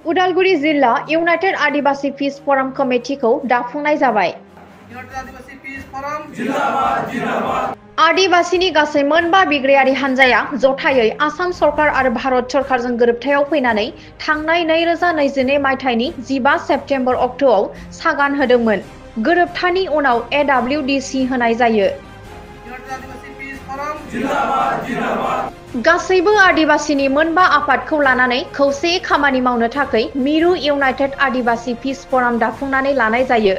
उदालगुरि जिल्ला United Adivasi peace forum कमिटिखौ दाफुंनाय जाबाय। आदिबासीनि गासै मोनबा बिग्रायारि हानजाया जथायै आसाम सरकार आरो भारत सरकारजों गोरोबथायाव फैनानै थांनाय 2022 मायथाइनि 15 सेप्तेम्बर अक्ट'आव सागान होदोंमोन। गोरोबथानि उनाव AWDC होनाय जायो। गासैबो आदिबासीनि मोनबा आफादखौ लानानै खौसेयै खामानि मावनो थाखाय मिरु इउनाइटेड आदिबासी पीस फोराम दाफुंनानै लानाय जायो।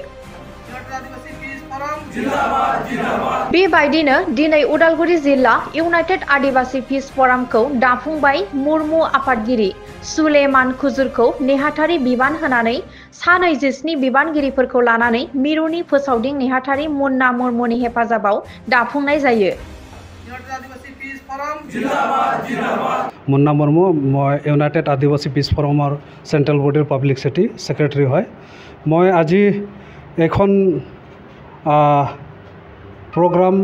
बेबायदिनो दिनै उदालगुरि जिल्ला इउनाइटेड आदिबासी पीस फोरामखौ दाफुंबाय मुर्मु आफादगिरि सुलेमान खुजुरखौ नेहाथारि बिबान होनानै सा 27 बिबानगिरिफोरखौ लानानै मिरुनि फोसावदिं नेहाथारि मुन्ना मुर्मुनि हेफाजाबाव दाफुंनाय जायो। मुन्ना मुर्मु इउनाइटेड आदिबासी पीस फोराমৰ सेंट्रल बॉडीर पाब्लिसिटी सेक्रेटरी হয়। मैं আজি এখন प्रोग्राम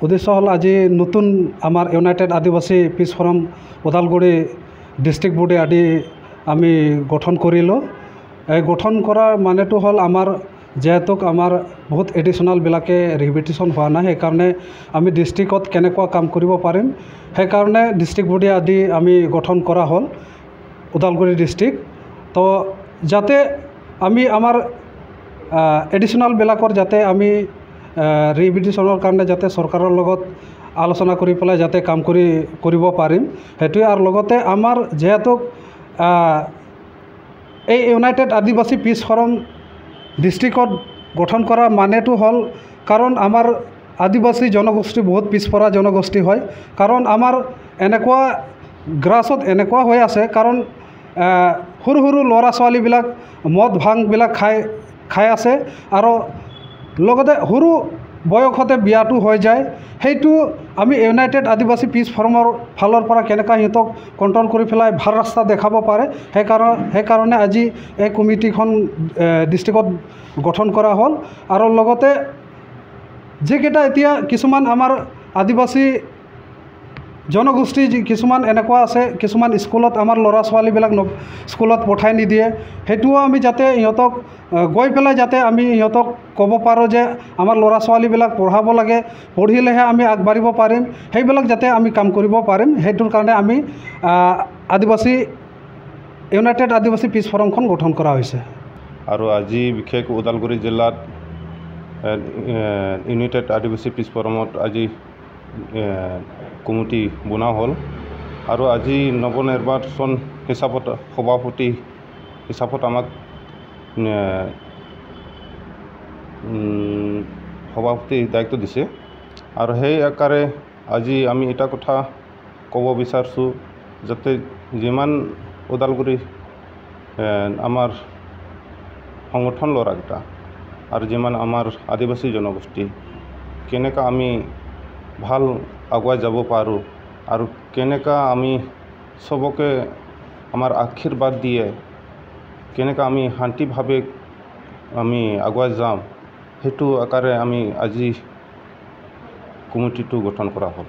उद्देश्य हल आज नतुन आमार United Adivasi peace forum Udalguri district body आदि आमी गठन करिलो। गठन करार मानेतो हल आमार जेहेतुक आमार बहुत एडिशनल बिलाके रिपिटिशन हुआ ना हेकारणे आमी डिस्ट्रिक्टत केनेकुवा काम करिब पारिम हेकारणे डिस्ट्रिक्ट बॉडी आदि आमी गठन करा हल उदालगुरि डिस्ट्रिक्ट। तो जाते आमी आमार एडिशनल बिलाकर जाते आमी रिपिटिशनर कारणे जाते सरकाৰৰ লগত आलोचना কৰি পেলাই যাতে কাম কৰিব পাৰিম হেতুৱে আৰু লগতে আমাৰ যেহেতুক এই ইউনাইটেড আদিবাসী পীস ফোৰাম ডিস্ট্ৰিক্টত গঠন কৰা মানেটো হল কাৰণ আমাৰ আদিবাসী জনগোষ্ঠী বহুত পিছপৰা জনগোষ্ঠী হয়। কাৰণ আমাৰ এনেকুৱা গ্ৰাছত এনেকুৱা হৈ আছে কাৰণ সৰু সৰু ল'ৰা ছোৱালীবিলাক মদ ভাংবিলাক খাই আছে আৰু লগতে সৰু বয়সতে বিয়াটো হৈ যায়। সেইটো আমি ইউনাইটেড আদিবাসী পীস ফোৰামৰ ফালৰ পৰা কেনেকৈ সিহঁতক কণ্ট্ৰল কৰি পেলাই ভাল ৰাস্তা দেখাব পাৰে সেইকাৰণে আজি এই কমিটিখন ডিস্ট্ৰিক্টত গঠন কৰা হ'ল। আৰু লগতে যিকেইটা এতিয়া কিছুমান আমাৰ আদিবাসী জনগোষ্ঠী কিছুমান এনেকুৱা আছে কিছুমান স্কুলত আমাৰ ল'ৰা ছোৱালীবিলাক স্কুলত পঠাই নিদিয়ে সেইটোও আমি যাতে ইহঁতক গৈ পেলাই যাতে আমি ইহঁতক ক'ব পাৰোঁ যে আমাৰ ল'ৰা ছোৱালীবিলাক পঢ়াব লাগে পঢ়িলেহে আমি আগবাঢ়িব পাৰিম সেইবিলাক যাতে আমি কাম কৰিব পাৰিম সেইটোৰ কাৰণে আমি আদিবাসী ইউনাইটেড আদিবাসী পীস ফোৰামখন গঠন কৰা হৈছে। আৰু আজি বিশেষ ওদালগুৰি জিলাত ইউনাইটেড আদিবাসী পীস ফোৰামত আজি কমিটি বনোৱা হ'ল আৰু আজি নৱনিৰ্বাচন হিচাপত সভাপতি হিচাপত আমাক সভাপতি দায়িত্ব দিছে। আৰু সেই আকাৰে আজি আমি এটা কথা ক'ব বিচাৰিছোঁ যাতে যিমান ওদালগুৰি আমাৰ সংগঠন ল'ৰাকেইটা আৰু যিমান আমাৰ আদিবাসী জনগোষ্ঠী কেনেকৈ আমি ভাল আগুৱাই যাব পাৰোঁ আৰু কেনেকৈ আমি চবকে আমাৰ আশীৰ্বাদ দিয়ে কেনেকৈ আমি শান্তিভাৱে আমি আগুৱাই যাম সেইটো আকাৰে আমি আজি কমিটিটো গঠন কৰা হ'ল।